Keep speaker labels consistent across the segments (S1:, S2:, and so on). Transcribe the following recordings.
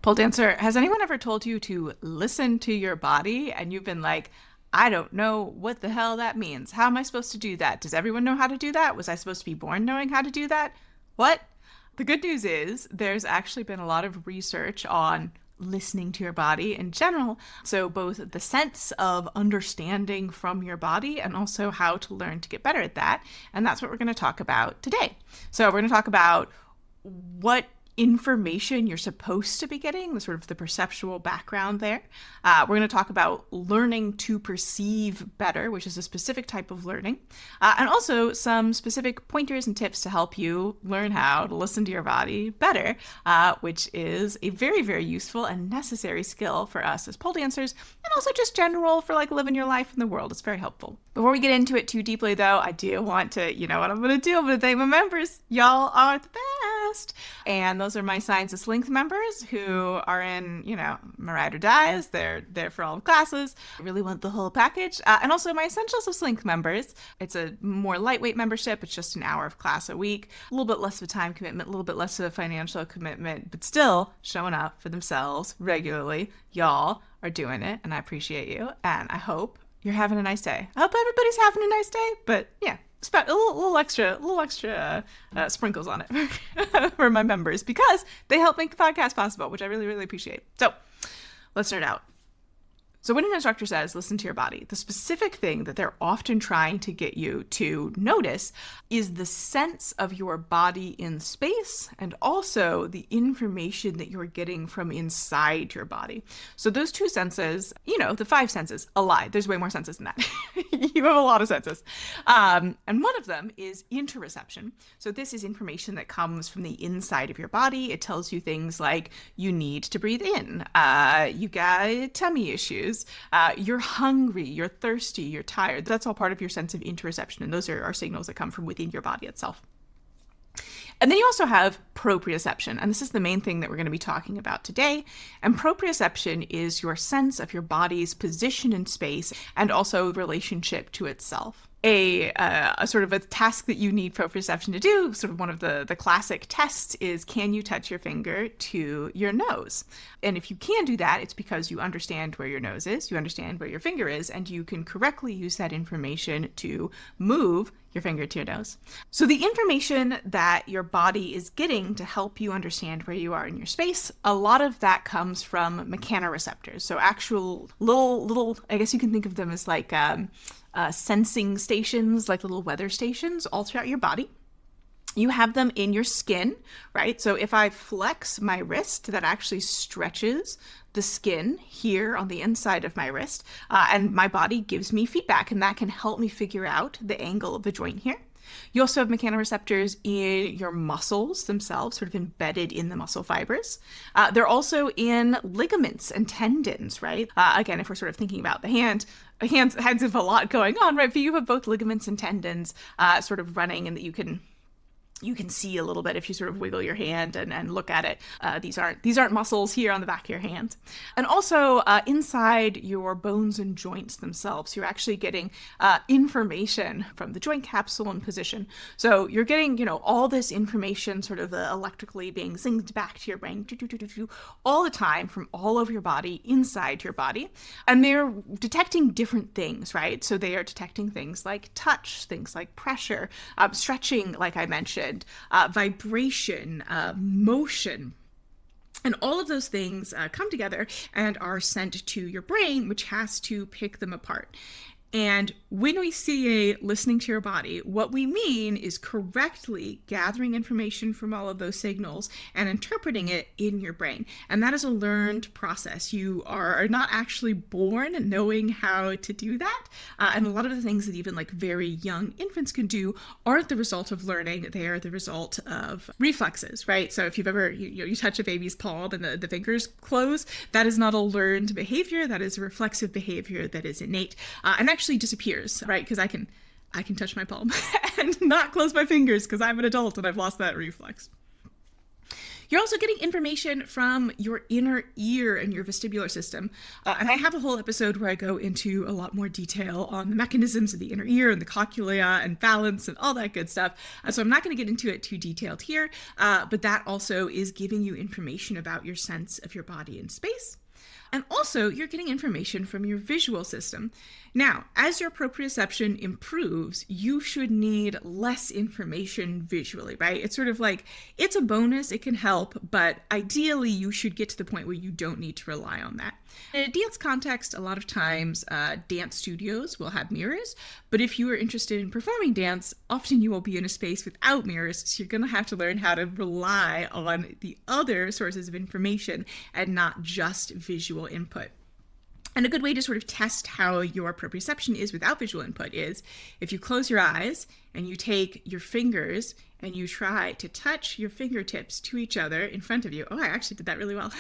S1: Pole dancer, has anyone ever told you to listen to your body and you've been like, I don't know what the hell that means. How am I supposed to do that? Does everyone know how to do that? Was I supposed to be born knowing how to do that? What? The good news is there's actually been a lot of research on listening to your body in general. So both the sense of understanding from your body and also how to learn to get better at that. And that's what we're going to talk about today. So we're going to talk about what information you're supposed to be getting, the sort of the perceptual background there. We're going to talk about learning to perceive better, which is a specific type of learning, and also some specific pointers and tips to help you learn how to listen to your body better, which is a very, very useful and necessary skill for us as pole dancers, and also just general for like living your life in the world. It's very helpful. Before we get into it too deeply, though, I do want to, you know what I'm going to do? I'm going to thank my members. Y'all are the best. And those are my Science of Slink members who are in, my ride or dies. They're there for all the classes. I really want the whole package. And also my Essentials of Slink members. It's a more lightweight membership. It's just an hour of class a week. A little bit less of a time commitment, a little bit less of a financial commitment, but still showing up for themselves regularly. Y'all are doing it, and I appreciate you. And I hope you're having a nice day. I hope everybody's having a nice day, but yeah, a little extra sprinkles on it for my members because they help make the podcast possible, which I really, really appreciate. So let's nerd out. So when an instructor says, listen to your body, the specific thing that they're often trying to get you to notice is the sense of your body in space and also the information that you're getting from inside your body. So those two senses, the five senses, a lie. There's way more senses than that. You have a lot of senses. And one of them is interoception. So this is information that comes from the inside of your body. It tells you things like you need to breathe in, you got tummy issues, you're hungry, you're thirsty, you're tired. That's all part of your sense of interoception, and those are signals that come from within your body itself. And then you also have proprioception, and this is the main thing that we're going to be talking about today. And proprioception is your sense of your body's position in space and also relationship to itself. A sort of a task that you need proprioception to do, sort of one of the classic tests is, can you touch your finger to your nose? And if you can do that, it's because you understand where your nose is, you understand where your finger is, and you can correctly use that information to move your finger to your nose. So the information that your body is getting to help you understand where you are in your space, a lot of that comes from mechanoreceptors. So actual little, I guess you can think of them as like sensing stations, like little weather stations all throughout your body. You have them in your skin, right? So if I flex my wrist, that actually stretches the skin here on the inside of my wrist, and my body gives me feedback, and that can help me figure out the angle of the joint here. You also have mechanoreceptors in your muscles themselves, sort of embedded in the muscle fibers. They're also in ligaments and tendons, right? Again, if we're sort of thinking about the hands have a lot going on, right? But you have both ligaments and tendons sort of running, and that you can see a little bit if you sort of wiggle your hand and look at it. These aren't muscles here on the back of your hand. And also inside your bones and joints themselves, you're actually getting information from the joint capsule and position. So you're getting, all this information sort of electrically being synced back to your brain all the time from all over your body, inside your body. And they're detecting different things, right? So they are detecting things like touch, things like pressure, stretching, like I mentioned, vibration, motion. And all of those things come together and are sent to your brain, which has to pick them apart. And when we say listening to your body, what we mean is correctly gathering information from all of those signals and interpreting it in your brain. And that is a learned process. You are not actually born knowing how to do that. And a lot of the things that even like very young infants can do aren't the result of learning. They are the result of reflexes, right? So if you've ever, you touch a baby's palm and the fingers close, that is not a learned behavior. That is a reflexive behavior that is innate. And actually disappears, right? Because I can touch my palm and not close my fingers because I'm an adult and I've lost that reflex. You're also getting information from your inner ear and your vestibular system. And I have a whole episode where I go into a lot more detail on the mechanisms of the inner ear and the cochlea and balance and all that good stuff. So I'm not going to get into it too detailed here, but that also is giving you information about your sense of your body in space. And also, you're getting information from your visual system. Now, as your proprioception improves, you should need less information visually, right? It's sort of like, it's a bonus, it can help, but ideally you should get to the point where you don't need to rely on that. In a dance context, a lot of times dance studios will have mirrors, but if you are interested in performing dance, often you will be in a space without mirrors, so you're going to have to learn how to rely on the other sources of information and not just visual input. And a good way to sort of test how your proprioception is without visual input is if you close your eyes and you take your fingers and you try to touch your fingertips to each other in front of you. Oh, I actually did that really well.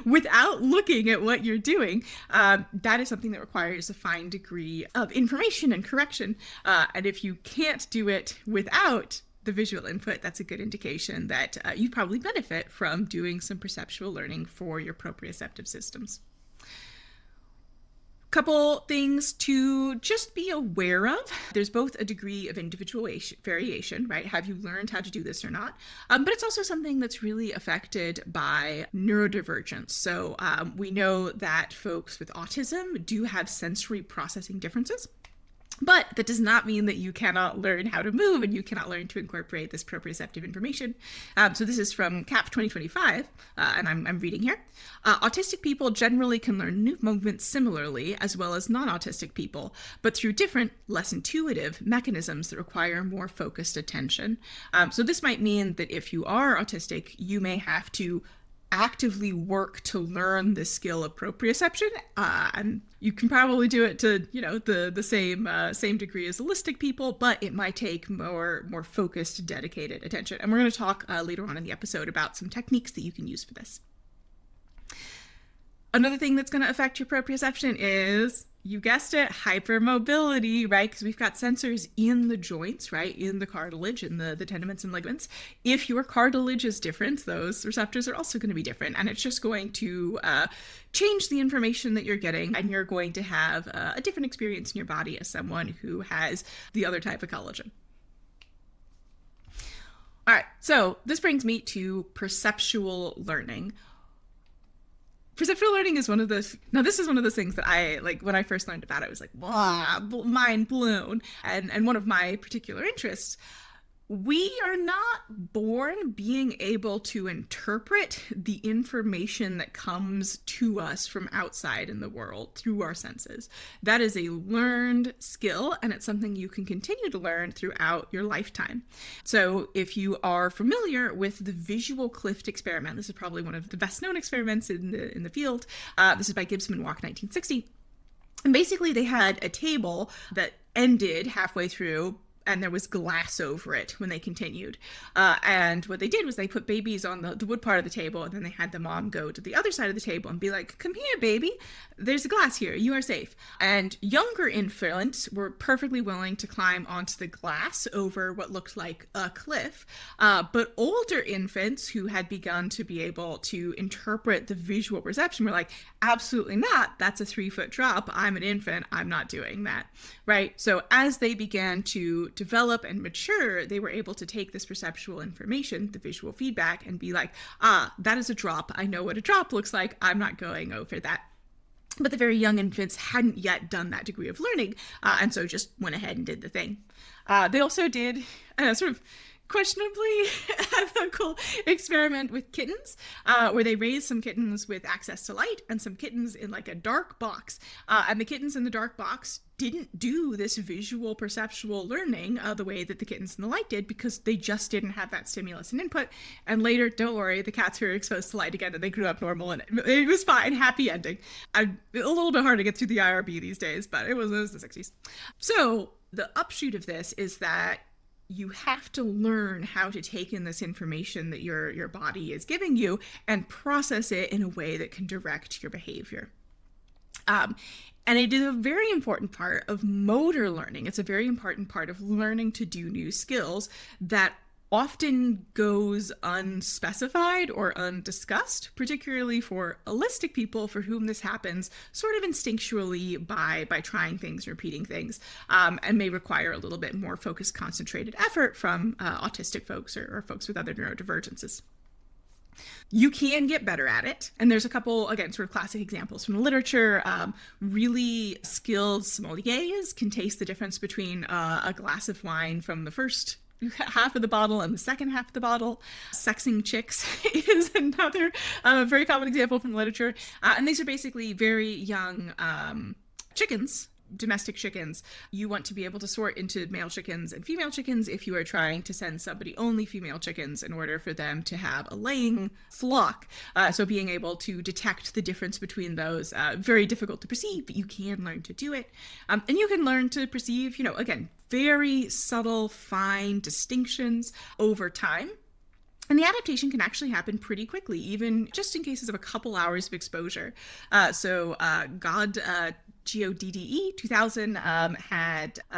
S1: Without looking at what you're doing. That is something that requires a fine degree of information and correction. And if you can't do it without the visual input, that's a good indication that you probably benefit from doing some perceptual learning for your proprioceptive systems. Couple things to just be aware of. There's both a degree of individual variation, right? Have you learned how to do this or not? But it's also something that's really affected by neurodivergence. So we know that folks with autism do have sensory processing differences. But that does not mean that you cannot learn how to move and you cannot learn to incorporate this proprioceptive information. So this is from CAP 2025, and I'm reading here. Autistic people generally can learn new movements similarly, as well as non-autistic people, but through different, less intuitive mechanisms that require more focused attention. So this might mean that if you are autistic, you may have to actively work to learn the skill of proprioception, and you can probably do it to the same degree as holistic people, but it might take more focused, dedicated attention. And we're going to talk later on in the episode about some techniques that you can use for this. Another thing that's going to affect your proprioception is, you guessed it, hypermobility, right? Because we've got sensors in the joints, right? In the cartilage, in the tendons and ligaments. If your cartilage is different, those receptors are also going to be different. And it's just going to change the information that you're getting. And you're going to have a different experience in your body as someone who has the other type of collagen. All right, so this brings me to perceptual learning. Perceptual learning is one of those things that I, like, when I first learned about it, I was like, wow, mind blown. And one of my particular interests. We are not born being able to interpret the information that comes to us from outside in the world through our senses. That is a learned skill, and it's something you can continue to learn throughout your lifetime. So if you are familiar with the visual Clift experiment, this is probably one of the best known experiments in the field. This is by Gibson Walk 1960. And basically they had a table that ended halfway through, and there was glass over it when they continued. And what they did was they put babies on the wood part of the table, and then they had the mom go to the other side of the table and be like, come here, baby. There's a glass here. You are safe. And younger infants were perfectly willing to climb onto the glass over what looked like a cliff. But older infants who had begun to be able to interpret the visual perception were like, absolutely not. That's a 3-foot drop. I'm an infant. I'm not doing that. Right? So as they began to develop and mature, they were able to take this perceptual information, the visual feedback, and be like, that is a drop. I know what a drop looks like. I'm not going over that. But the very young infants hadn't yet done that degree of learning, and so just went ahead and did the thing. They also did sort of questionably ethical experiment with kittens, where they raised some kittens with access to light and some kittens in like a dark box. And the kittens in the dark box didn't do this visual perceptual learning the way that the kittens in the light did, because they just didn't have that stimulus and input. And later, don't worry, the cats were exposed to light again and they grew up normal and it was fine, happy ending. A little bit hard to get through the IRB these days, but it was the 60s. So the upshoot of this is that you have to learn how to take in this information that your body is giving you and process it in a way that can direct your behavior. And it is a very important part of motor learning. It's a very important part of learning to do new skills that often goes unspecified or undiscussed, particularly for allistic people for whom this happens sort of instinctually by trying things, repeating things, and may require a little bit more focused, concentrated effort from autistic folks or folks with other neurodivergences. You can get better at it. And there's a couple, again, sort of classic examples from the literature. Really skilled sommeliers can taste the difference between a glass of wine from the first half of the bottle and the second half of the bottle. Sexing chicks is another very common example from the literature. And these are basically very young chickens, domestic chickens. You want to be able to sort into male chickens and female chickens if you are trying to send somebody only female chickens in order for them to have a laying flock. So being able to detect the difference between those, very difficult to perceive, but you can learn to do it. And you can learn to perceive, again, very subtle, fine distinctions over time. And the adaptation can actually happen pretty quickly, even just in cases of a couple hours of exposure. GODDE 2000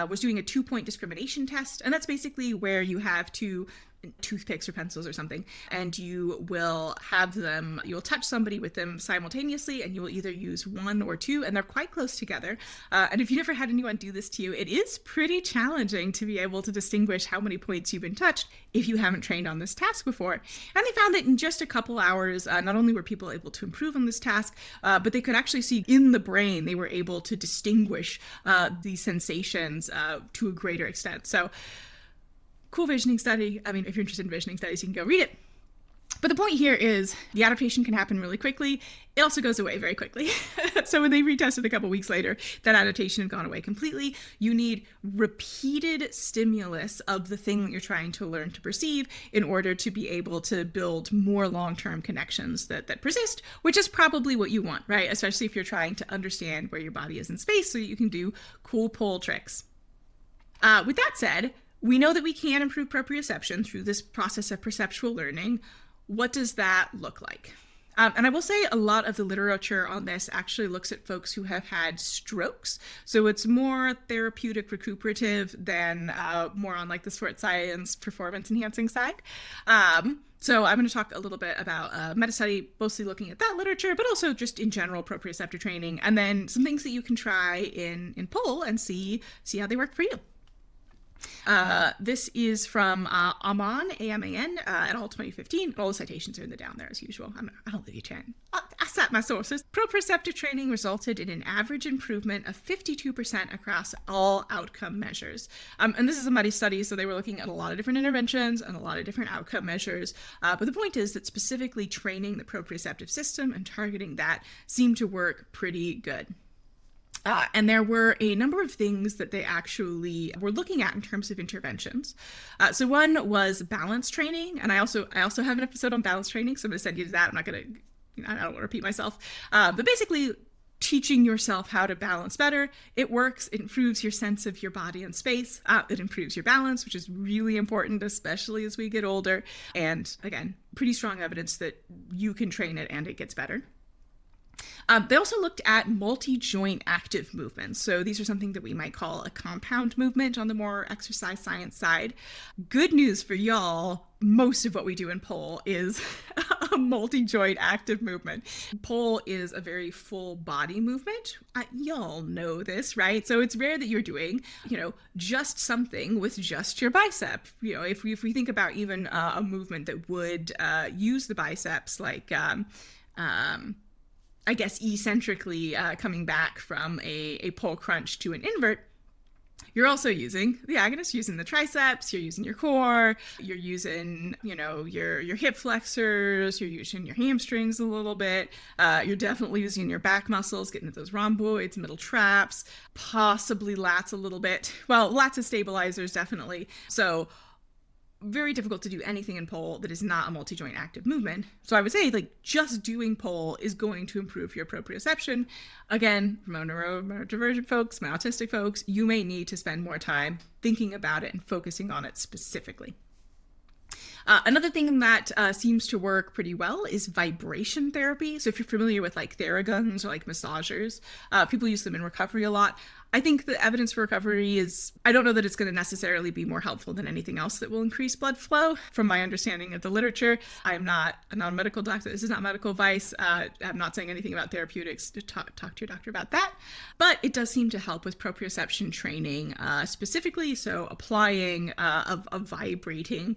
S1: was doing a 2-point discrimination test, and that's basically where you have two toothpicks or pencils or something, and you'll touch somebody with them simultaneously, and you will either use one or two, and they're quite close together. And if you never had anyone do this to you, it is pretty challenging to be able to distinguish how many points you've been touched if you haven't trained on this task before. And they found that in just a couple hours, not only were people able to improve on this task, but they could actually see in the brain, they were able to distinguish these sensations to a greater extent. So cool visioning study. I mean, if you're interested in visioning studies, you can go read it. But the point here is the adaptation can happen really quickly. It also goes away very quickly. So when they retested a couple weeks later, that adaptation had gone away completely. You need repeated stimulus of the thing that you're trying to learn to perceive in order to be able to build more long-term connections that persist, which is probably what you want, right? Especially if you're trying to understand where your body is in space so you can do cool pull tricks. With that said, we know that we can improve proprioception through this process of perceptual learning. What does that look like? And I will say a lot of the literature on this actually looks at folks who have had strokes. So it's more therapeutic recuperative than more on like the sports science performance enhancing side. So I'm going to talk a little bit about a meta-study, mostly looking at that literature, but also just in general proprioceptive training, and then some things that you can try in pull and see how they work for you. This is from Aman, A-M-A-N, et al. 2015. All the citations are in the down there as usual. I'll leave you chatting. I cite my sources. Proprioceptive training resulted in an average improvement of 52% across all outcome measures. And this is a muddy study, so they were looking at a lot of different interventions and a lot of different outcome measures. But the point is that specifically training the proprioceptive system and targeting that seemed to work pretty good. And there were a number of things that they actually were looking at in terms of interventions. So one was balance training, and I also have an episode on balance training, so I'm going to send you to that. I don't want to repeat myself, but basically teaching yourself how to balance better. It works. It improves your sense of your body and space. It improves your balance, which is really important, especially as we get older. And again, pretty strong evidence that you can train it and it gets better. They also looked at multi-joint active movements. So these are something that we might call a compound movement on the more exercise science side. Good news for y'all, most of what we do in pole is a multi-joint active movement. Pole is a very full body movement. Y'all know this, right? So it's rare that you're doing, just something with just your bicep. If we think about even a movement that would use the biceps, like I guess eccentrically coming back from a pull crunch to an invert, you're also using the agonist, using the triceps, you're using your core, you're using, your hip flexors, you're using your hamstrings a little bit, you're definitely using your back muscles, getting into those rhomboids, middle traps, possibly lats a little bit. Well, lats as stabilizers, definitely. So very difficult to do anything in pole that is not a multi-joint active movement. So I would say just doing pole is going to improve your proprioception. Again, for my neurodivergent folks, my autistic folks, you may need to spend more time thinking about it and focusing on it specifically. Another thing that seems to work pretty well is vibration therapy. So if you're familiar with Theraguns or massagers, people use them in recovery a lot. I think the evidence for recovery is, I don't know that it's going to necessarily be more helpful than anything else that will increase blood flow. From my understanding of the literature, I'm not a medical doctor. This is not medical advice. I'm not saying anything about therapeutics. To talk to your doctor about that. But it does seem to help with proprioception training specifically. So applying a vibrating,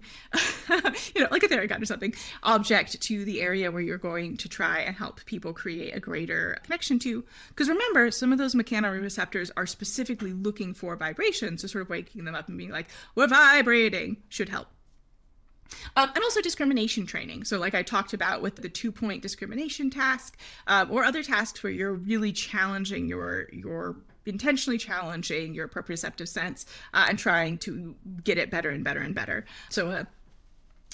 S1: like a Theragun or something, object to the area where you're going to try and help people create a greater connection to. Because remember, some of those mechanoreceptors are specifically looking for vibrations, so sort of waking them up and being like, we're vibrating, should help. And also discrimination training. So like I talked about with the 2-point discrimination task, or other tasks where you're really challenging your intentionally challenging your proprioceptive sense and trying to get it better and better and better. So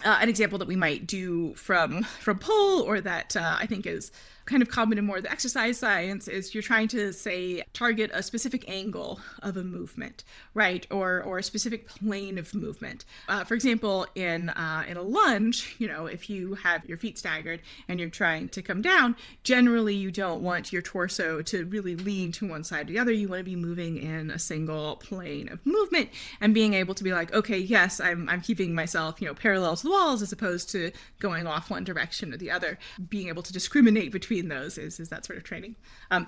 S1: an example that we might do from pull, or that I think is kind of common in more of the exercise science, is you're trying to, say, target a specific angle of a movement, right? Or a specific plane of movement. For example, in a lunge, if you have your feet staggered and you're trying to come down, generally you don't want your torso to really lean to one side or the other. You want to be moving in a single plane of movement and being able to be like, okay, yes, I'm keeping myself, parallel to the walls as opposed to going off one direction or the other. Being able to discriminate between those is that sort of training.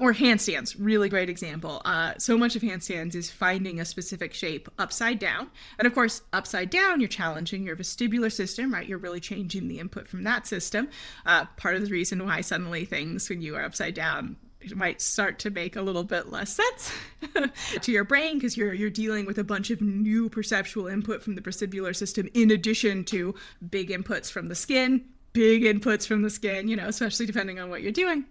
S1: Or handstands, really great example. So much of handstands is finding a specific shape upside down. And of course, upside down, you're challenging your vestibular system, right? You're really changing the input from that system. Part of the reason why suddenly things, when you are upside down, it might start to make a little bit less sense to your brain, because you're dealing with a bunch of new perceptual input from the vestibular system, in addition to big inputs from the skin, especially depending on what you're doing.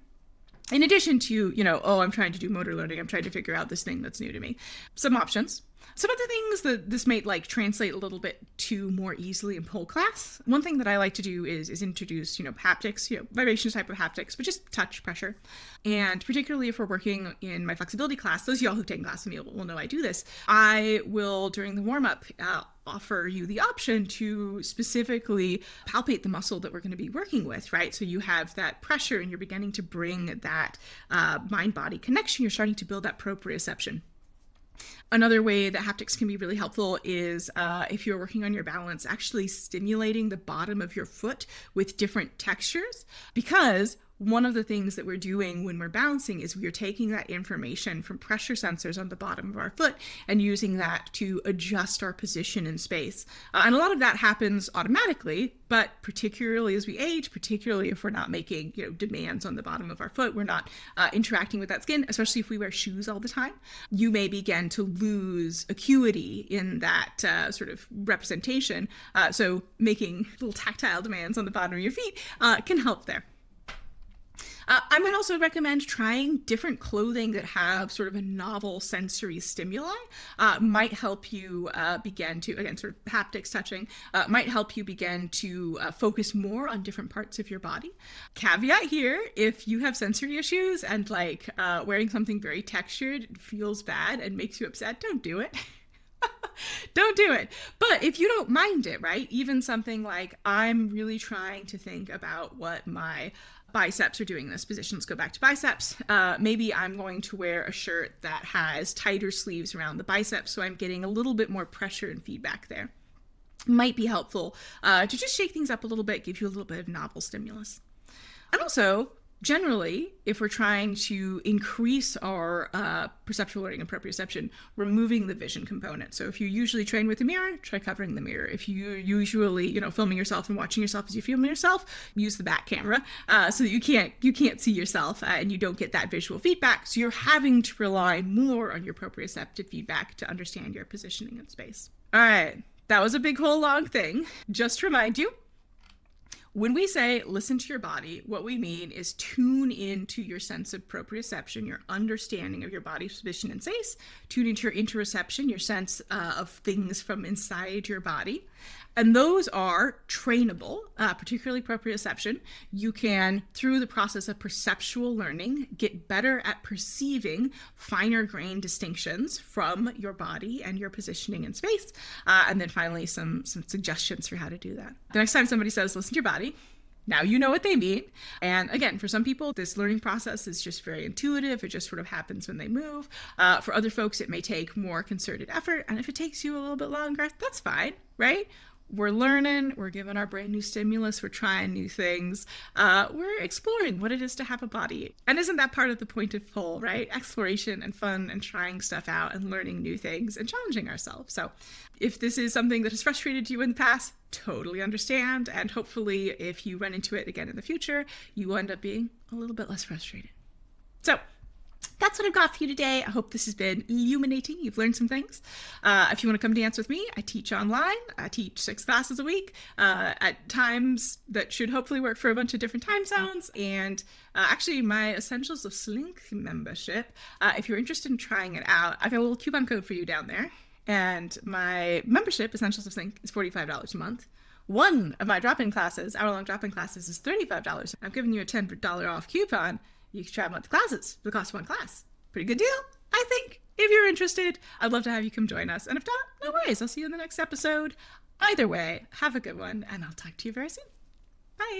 S1: In addition to, I'm trying to do motor learning, I'm trying to figure out this thing that's new to me. Some options. Some other things that this might translate a little bit to more easily in pole class. One thing that I like to do is introduce, haptics, vibrations type of haptics, but just touch pressure. And particularly if we're working in my flexibility class, those of y'all who've taken class with me will know I do this. I will, during the warm-up, offer you the option to specifically palpate the muscle that we're going to be working with, right? So you have that pressure and you're beginning to bring that mind-body connection. You're starting to build that proprioception. Another way that haptics can be really helpful is if you're working on your balance, actually stimulating the bottom of your foot with different textures, because one of the things that we're doing when we're balancing is we're taking that information from pressure sensors on the bottom of our foot and using that to adjust our position in space. And a lot of that happens automatically, but particularly as we age, particularly if we're not making demands on the bottom of our foot, we're not interacting with that skin, especially if we wear shoes all the time, you may begin to lose acuity in that sort of representation. So making little tactile demands on the bottom of your feet can help there. I might also recommend trying different clothing that have sort of a novel sensory stimuli. Might help you begin to, again, sort of haptics touching, might help you begin to focus more on different parts of your body. Caveat here, if you have sensory issues and wearing something very textured feels bad and makes you upset, don't do it. Don't do it. But if you don't mind it, right? Even something like, I'm really trying to think about what my biceps are doing in this position. Let's go back to biceps. Maybe I'm going to wear a shirt that has tighter sleeves around the biceps, so I'm getting a little bit more pressure and feedback there. Might be helpful to just shake things up a little bit, give you a little bit of novel stimulus. And also, generally, if we're trying to increase our perceptual learning and proprioception, removing the vision component. So if you usually train with a mirror, try covering the mirror. If you usually, filming yourself and watching yourself as you film yourself, use the back camera so that you can't see yourself and you don't get that visual feedback. So you're having to rely more on your proprioceptive feedback to understand your positioning in space. All right, that was a big whole long thing. Just to remind you, when we say listen to your body, what we mean is tune into your sense of proprioception, your understanding of your body's position in space, tune into your interoception, your sense of things from inside your body. And those are trainable, particularly proprioception. You can, through the process of perceptual learning, get better at perceiving finer grained distinctions from your body and your positioning in space. And then finally, some suggestions for how to do that. The next time somebody says, listen to your body, Now you know what they mean. And again, for some people, this learning process is just very intuitive. It just sort of happens when they move. For other folks, it may take more concerted effort. And if it takes you a little bit longer, that's fine, right? We're learning, we're giving our brain new stimulus, we're trying new things, we're exploring what it is to have a body. And isn't that part of the point of whole, right? Exploration and fun and trying stuff out and learning new things and challenging ourselves. So if this is something that has frustrated you in the past, totally understand. And hopefully if you run into it again in the future, you will end up being a little bit less frustrated. So that's what I've got for you today. I hope this has been illuminating. You've learned some things. If you want to come dance with me, I teach online. I teach 6 classes a week at times that should hopefully work for a bunch of different time zones. And actually, my Essentials of Slink membership, if you're interested in trying it out, I've got a little coupon code for you down there. And my membership, Essentials of Slink, is $45 a month. One of my drop-in classes, hour-long drop-in classes, is $35. I'm giving you a $10 off coupon. You can try a month of classes for the cost of one class. Pretty good deal, I think. If you're interested, I'd love to have you come join us. And if not, no worries. I'll see you in the next episode. Either way, have a good one, and I'll talk to you very soon. Bye.